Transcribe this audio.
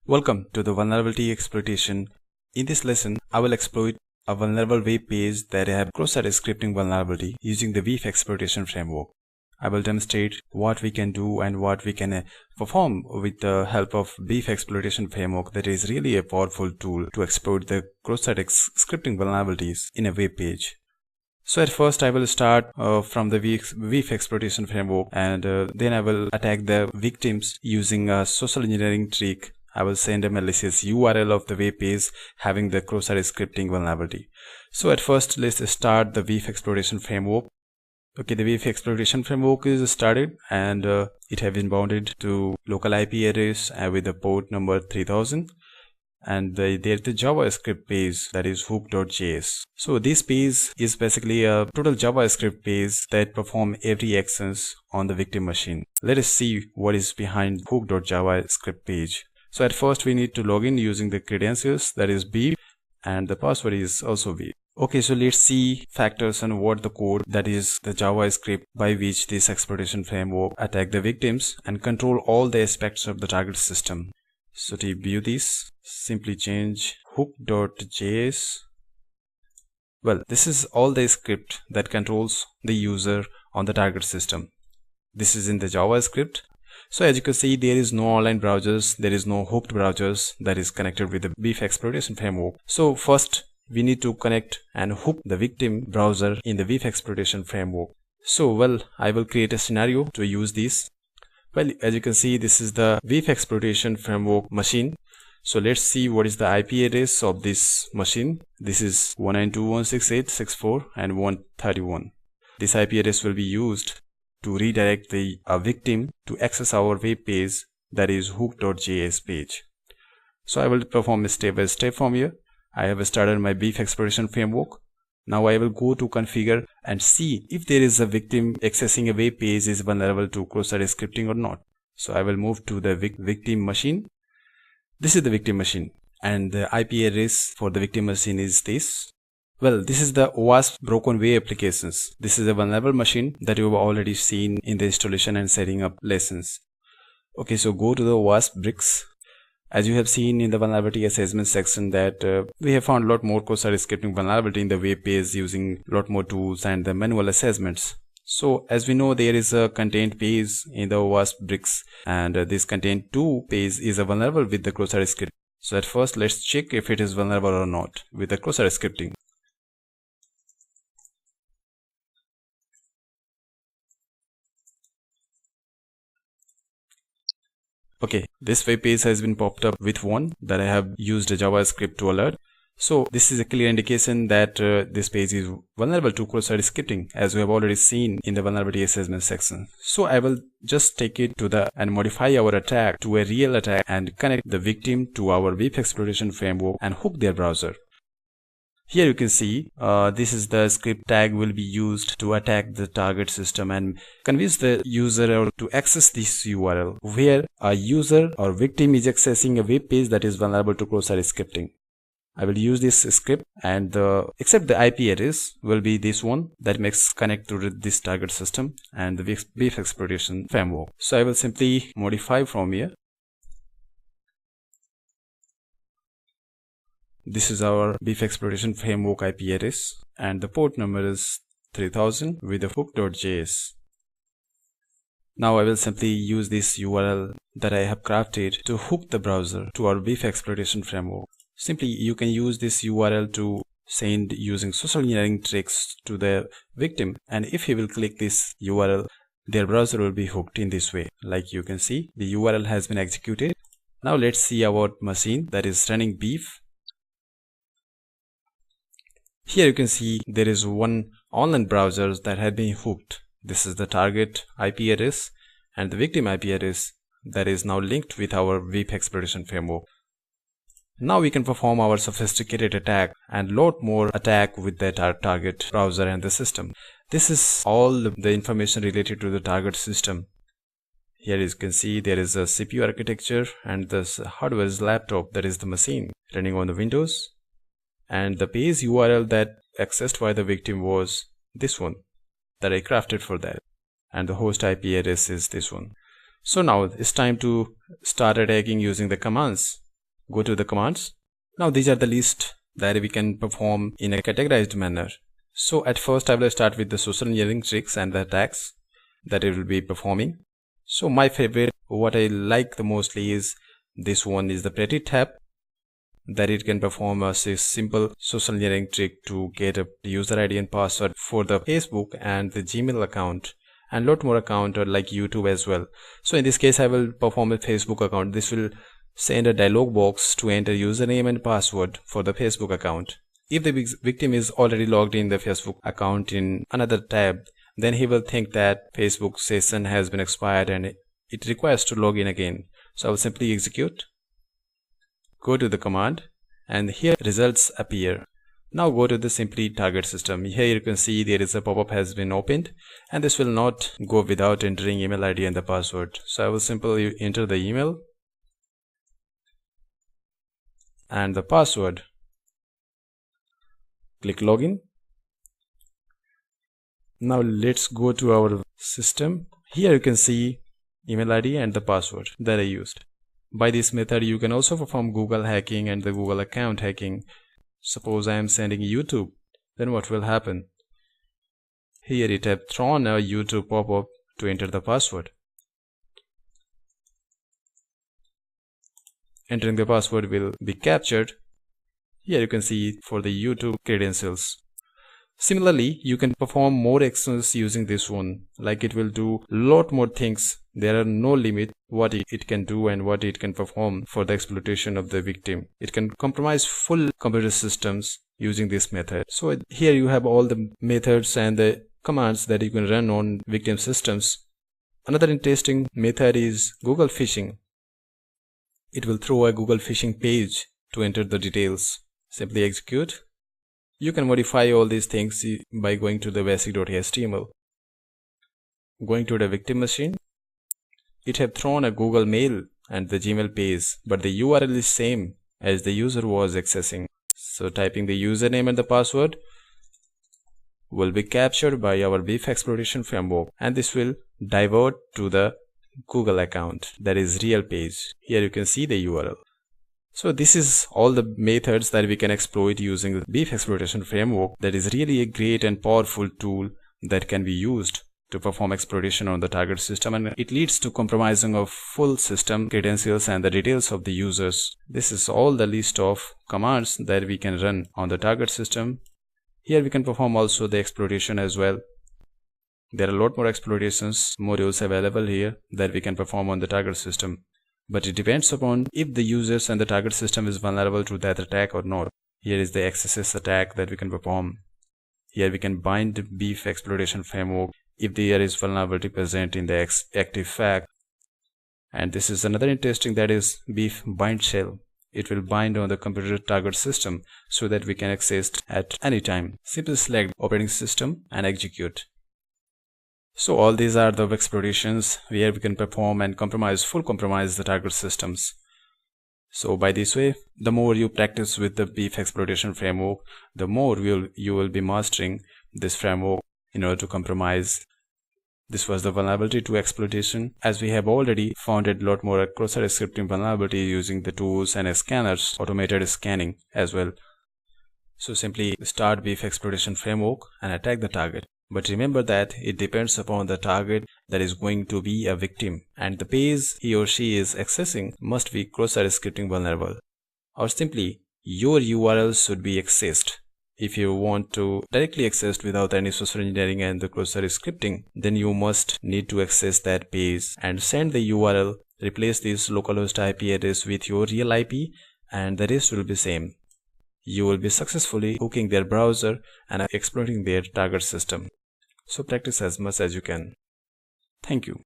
Welcome to the vulnerability exploitation. In this lesson, I will exploit a vulnerable web page that have cross-site scripting vulnerability using the BeEF exploitation framework. I will demonstrate what we can do and what we can perform with the help of BeEF exploitation framework that is really a powerful tool to exploit the cross-site scripting vulnerabilities in a web page. So at first I will start from the BeEF exploitation framework and then I will attack the victims using a social engineering trick. I will send a malicious URL of the web page having the cross-site scripting vulnerability. So at first let's start the BeEF exploitation framework. Okay, the BeEF exploitation framework is started and it has been bounded to local IP address with the port number 3000. And there's the JavaScript page that is hook.js. So this page is basically a total JavaScript page that perform every actions on the victim machine. Let us see what is behind hook.javascript page. So at first we need to log in using the credentials that is BeEF and the password is also BeEF. Okay, so let's see factors and what the code that is the JavaScript by which this exploitation framework attack the victims and control all the aspects of the target system. So to view this, simply change hook.js. Well, this is all the script that controls the user on the target system. This is in the JavaScript. So as you can see, there is no online browsers, there is no hooked browsers that is connected with the BeEF exploitation framework. So first we need to connect and hook the victim browser in the BeEF exploitation framework. So I will create a scenario to use this. Well, as you can see, this is the BeEF exploitation framework machine. So let's see what is the IP address of this machine. This is 192.168.64 and 131. This IP address will be used to redirect the victim to access our web page that is hook.js page. So I will perform a step by step from here. I have started my BeEF exploitation framework. Now I will go to configure and see if there is a victim accessing a web page is vulnerable to cross-site scripting or not. So I will move to the victim machine. This is the victim machine and the IP address for the victim machine is this. Well, this is the OWASP broken way applications. This is a vulnerable machine that you have already seen in the installation and setting up lessons. Okay, so go to the OWASP bricks. As you have seen in the vulnerability assessment section that we have found a lot more cross-site scripting vulnerability in the web page using a lot more tools and the manual assessments. So as we know, there is a content page in the OWASP bricks and this content 2 page is a vulnerable with the cross-site scripting. So at first let's check if it is vulnerable or not with the cross-site scripting. Okay, this web page has been popped up with one that I have used a JavaScript to alert. So this is a clear indication that this page is vulnerable to cross-site scripting as we have already seen in the vulnerability assessment section. So I will just take it to and modify our attack to a real attack and connect the victim to our BeEF exploitation framework and hook their browser. Here you can see this is the script tag will be used to attack the target system and convince the user to access this URL where a user or victim is accessing a web page that is vulnerable to cross-site scripting. I will use this script and except the IP address will be this one that makes connect to this target system and the BeEF exploitation framework. So I will simply modify from here. This is our BeEF exploitation framework IP address and the port number is 3000 with the hook.js. Now I will simply use this URL that I have crafted to hook the browser to our BeEF exploitation framework. Simply you can use this URL to send using social engineering tricks to the victim, and if he will click this URL, their browser will be hooked in this way. Like you can see, the URL has been executed. Now let's see our machine that is running BeEF. Here you can see there is one online browser that had been hooked. This is the target IP address and the victim IP address that is now linked with our BeEF exploitation framework. Now we can perform our sophisticated attack and lot more attack with that target browser and the system. This is all the information related to the target system. Here you can see there is a CPU architecture and this hardware is laptop that is the machine running on the Windows. And the page URL that accessed by the victim was this one that I crafted for that, and the host IP address is this one. So now it's time to start attacking using the commands. Go to the commands. Now these are the list that we can perform in a categorized manner. So at first I will start with the social engineering tricks and the attacks that it will be performing. So my favorite, what I like the mostly is this one is the pretty tab, that it can perform a simple social engineering trick to get a user ID and password for the Facebook and the Gmail account and lot more account or like YouTube as well. So in this case I will perform a Facebook account. This will send a dialog box to enter username and password for the Facebook account. If the victim is already logged in the Facebook account in another tab, then he will think that Facebook session has been expired and it requires to log in again. So I will simply execute. Go to the command and here results appear. Now go to the simply target system. Here you can see there is a pop-up has been opened and this will not go without entering email ID and the password. So I will simply enter the email and the password. Click login. Now let's go to our system. Here you can see email ID and the password that I used. By this method you can also perform Google hacking and the Google account hacking. Suppose I am sending YouTube, then what will happen? Here it has thrown a YouTube pop-up to enter the password. Entering the password will be captured. Here you can see for the YouTube credentials. Similarly, you can perform more actions using this one, like it will do lot more things. There are no limit what it can do and what it can perform for the exploitation of the victim. It can compromise full computer systems using this method. So here you have all the methods and the commands that you can run on victim systems. Another interesting method is Google phishing. It will throw a Google phishing page to enter the details. Simply execute. You can modify all these things by going to the basic.html. Going to the victim machine, it have thrown a Google Mail and the Gmail page, but the URL is same as the user was accessing. So typing the username and the password will be captured by our BeEF exploitation framework, and this will divert to the Google account, that is real page. Here you can see the URL. So this is all the methods that we can exploit using the BeEF exploitation framework. That is really a great and powerful tool that can be used to perform exploitation on the target system, and it leads to compromising of full system credentials and the details of the users. This is all the list of commands that we can run on the target system. Here we can perform also the exploitation as well. There are a lot more exploitations modules available here that we can perform on the target system. But it depends upon if the users and the target system is vulnerable to that attack or not. Here is the XSS attack that we can perform. Here we can bind the BeEF exploitation framework if there is vulnerability present in the active flag. And this is another interesting, that is BeEF bind shell. It will bind on the computer target system so that we can access at any time. Simply select operating system and execute. So all these are the exploitations where we can perform and full compromise the target systems. So by this way, the more you practice with the BeEF exploitation framework, the more you will be mastering this framework in order to compromise. This was the vulnerability to exploitation, as we have already found a lot more cross-site scripting vulnerability using the tools and scanners, automated scanning as well. So simply start BeEF exploitation framework and attack the target. But remember that it depends upon the target that is going to be a victim, and the page he or she is accessing must be cross-site scripting vulnerable, or simply your URL should be accessed. If you want to directly access without any social engineering and the cross-site scripting, then you must need to access that page and send the URL, replace this localhost IP address with your real IP, and the rest will be same. You will be successfully hooking their browser and exploiting their target system. So practice as much as you can. Thank you.